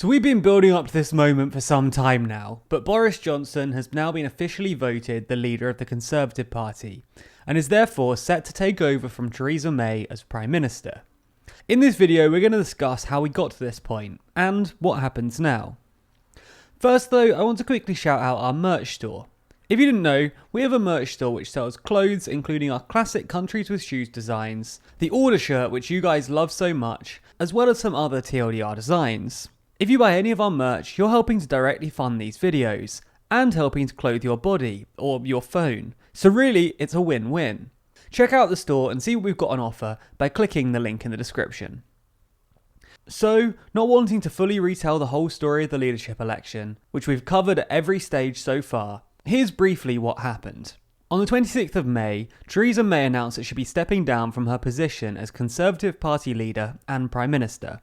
So we've been building up to this moment for some time now, but Boris Johnson has now been officially voted the leader of the Conservative Party, and is therefore set to take over from Theresa May as Prime Minister. In this video, we're going to discuss how we got to this point, and what happens now. First though, I want to quickly shout out our merch store. If you didn't know, we have a merch store which sells clothes including our classic Countries with Shoes designs, the Order shirt which you guys love so much, as well as some other TLDR designs. If you buy any of our merch, you're helping to directly fund these videos, and helping to clothe your body, or your phone. So really, it's a win-win. Check out the store and see what we've got on offer by clicking the link in the description. So, not wanting to fully retell the whole story of the leadership election, which we've covered at every stage so far, here's briefly what happened. On the 26th of May, Theresa May announced that she'd be stepping down from her position as Conservative Party leader and Prime Minister.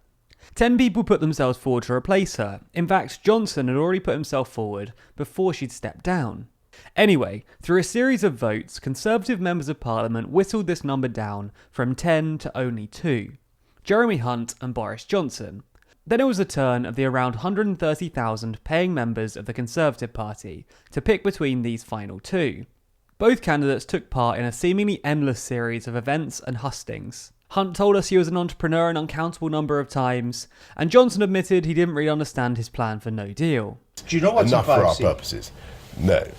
10 people put themselves forward to replace her. In fact, Johnson had already put himself forward before she'd stepped down. Anyway, through a series of votes, Conservative members of Parliament whistled this number down from 10 to only 2. Jeremy Hunt and Boris Johnson. Then it was the turn of the around 130,000 paying members of the Conservative Party to pick between these final two. Both candidates took part in a seemingly endless series of events and hustings. Hunt told us he was an entrepreneur an uncountable number of times, and Johnson admitted he didn't really understand his plan for no deal. Do you know what's enough for our purposes? No.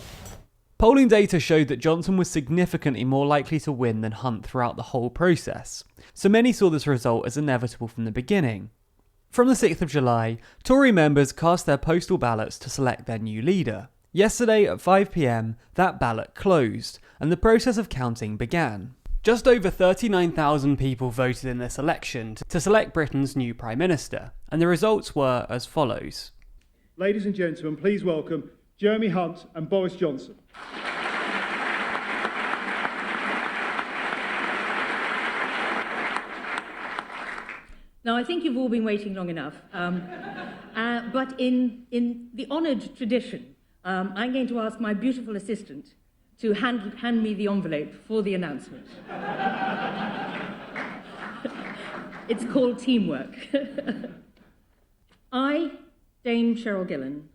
Polling data showed that Johnson was significantly more likely to win than Hunt throughout the whole process, so many saw this result as inevitable from the beginning. From the 6th of July, Tory members cast their postal ballots to select their new leader. Yesterday at 5 PM, that ballot closed, and the process of counting began. Just over 39,000 people voted in this election to select Britain's new Prime Minister, and the results were as follows. Ladies and gentlemen, please welcome Jeremy Hunt and Boris Johnson. Now, I think you've all been waiting long enough, but in the honoured tradition, I'm going to ask my beautiful assistant to hand me the envelope for the announcement. It's called teamwork. I, Dame Cheryl Gillan,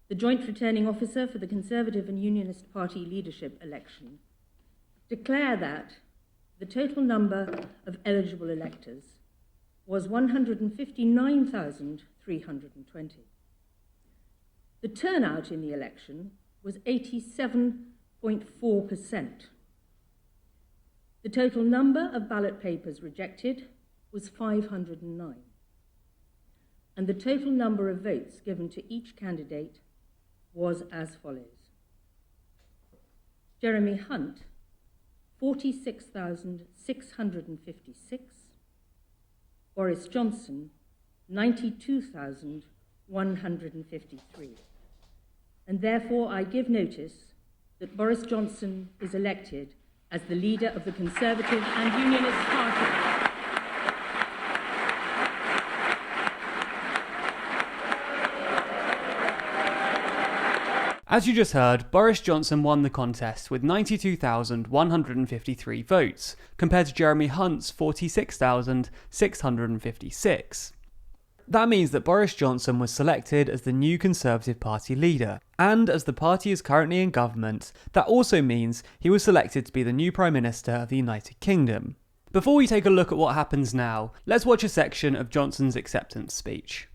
the Joint Returning Officer for the Conservative and Unionist Party leadership election, declare that the total number of eligible electors was 159,320. The turnout in the election was 87.4%. The total number of ballot papers rejected was 509. And the total number of votes given to each candidate was as follows. Jeremy Hunt, 46,656. Boris Johnson, 92,153. And therefore I give notice that Boris Johnson is elected as the leader of the Conservative and Unionist Party. As you just heard, Boris Johnson won the contest with 92,153 votes, compared to Jeremy Hunt's 46,656. That means that Boris Johnson was selected as the new Conservative Party leader, and as the party is currently in government, that also means he was selected to be the new Prime Minister of the United Kingdom. Before we take a look at what happens now, let's watch a section of Johnson's acceptance speech.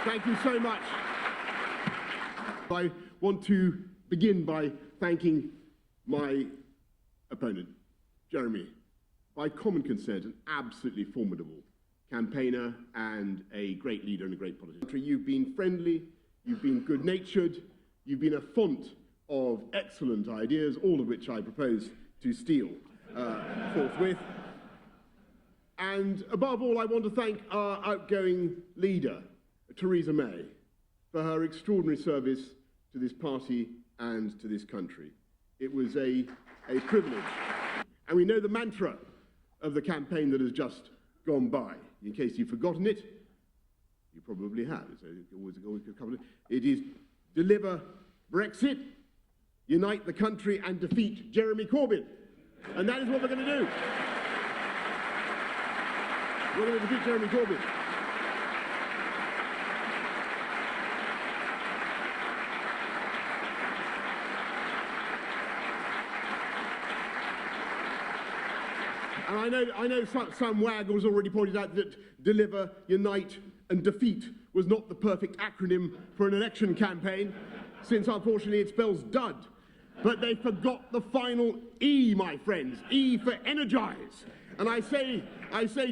Thank you so much. I want to begin by thanking my opponent, Jeremy, by common consent, an absolutely formidable campaigner and a great leader and a great politician. You've been friendly, you've been good-natured, you've been a font of excellent ideas, all of which I propose to steal forthwith. And above all, I want to thank our outgoing leader, Theresa May, for her extraordinary service to this party and to this country. It was a privilege. And we know the mantra of the campaign that has just gone by. In case you've forgotten it, you probably have. It's always a couple of, it is deliver Brexit, unite the country and defeat Jeremy Corbyn. And that is what we're going to do. We're going to defeat Jeremy Corbyn. And I know some wag has already pointed out that deliver, unite and defeat was not the perfect acronym for an election campaign, since unfortunately it spells dud. But they forgot the final E, my friends, E for energize. And I say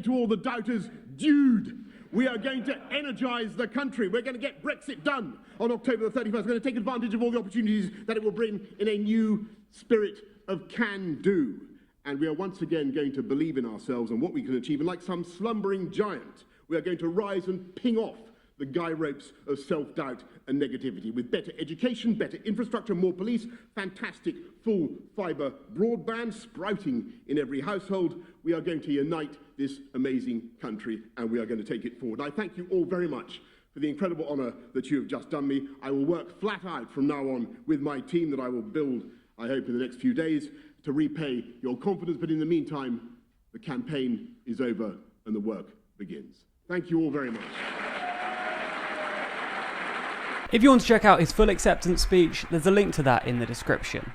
to all the doubters, dude, we are going to energize the country. We're going to get Brexit done on October the 31st. We're going to take advantage of all the opportunities that it will bring in a new spirit of can-do. And we are once again going to believe in ourselves and what we can achieve. And like some slumbering giant, we are going to rise and ping off the guy ropes of self-doubt and negativity. With better education, better infrastructure, more police, fantastic full fibre broadband sprouting in every household, we are going to unite this amazing country and we are going to take it forward. I thank you all very much for the incredible honour that you have just done me. I will work flat out from now on with my team that I will build, I hope, in the next few days to repay your confidence. But in the meantime, the campaign is over and the work begins. Thank you all very much. If you want to check out his full acceptance speech, there's a link to that in the description.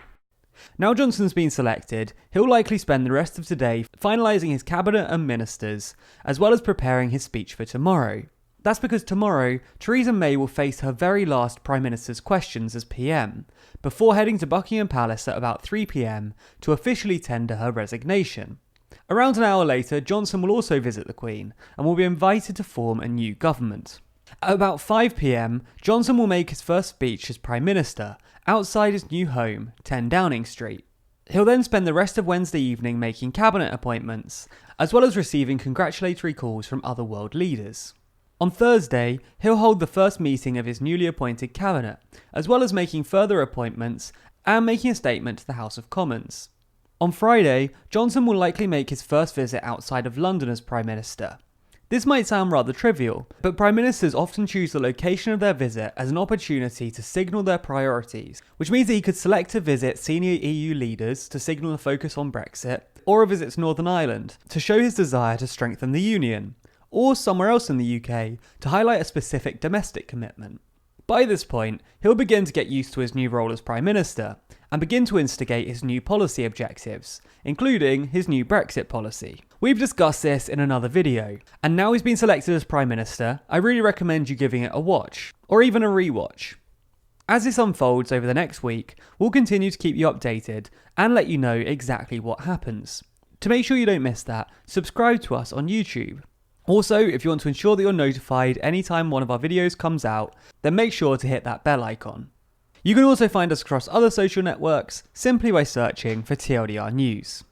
Now Johnson's been selected, he'll likely spend the rest of today finalising his cabinet and ministers, as well as preparing his speech for tomorrow. That's because tomorrow, Theresa May will face her very last Prime Minister's questions as PM, before heading to Buckingham Palace at about 3 PM to officially tender her resignation. Around an hour later, Johnson will also visit the Queen, and will be invited to form a new government. At about 5 PM, Johnson will make his first speech as Prime Minister, outside his new home, 10 Downing Street. He'll then spend the rest of Wednesday evening making cabinet appointments, as well as receiving congratulatory calls from other world leaders. On Thursday, he'll hold the first meeting of his newly appointed cabinet, as well as making further appointments and making a statement to the House of Commons. On Friday, Johnson will likely make his first visit outside of London as Prime Minister. This might sound rather trivial, but Prime Ministers often choose the location of their visit as an opportunity to signal their priorities, which means that he could select to visit senior EU leaders to signal a focus on Brexit, or a visit to Northern Ireland to show his desire to strengthen the Union, or somewhere else in the UK to highlight a specific domestic commitment. By this point, he'll begin to get used to his new role as Prime Minister, and begin to instigate his new policy objectives, including his new Brexit policy. We've discussed this in another video, and now he's been selected as Prime Minister, I really recommend you giving it a watch, or even a rewatch. As this unfolds over the next week, we'll continue to keep you updated, and let you know exactly what happens. To make sure you don't miss that, subscribe to us on YouTube. Also, if you want to ensure that you're notified anytime one of our videos comes out, then make sure to hit that bell icon. You can also find us across other social networks simply by searching for TLDR News.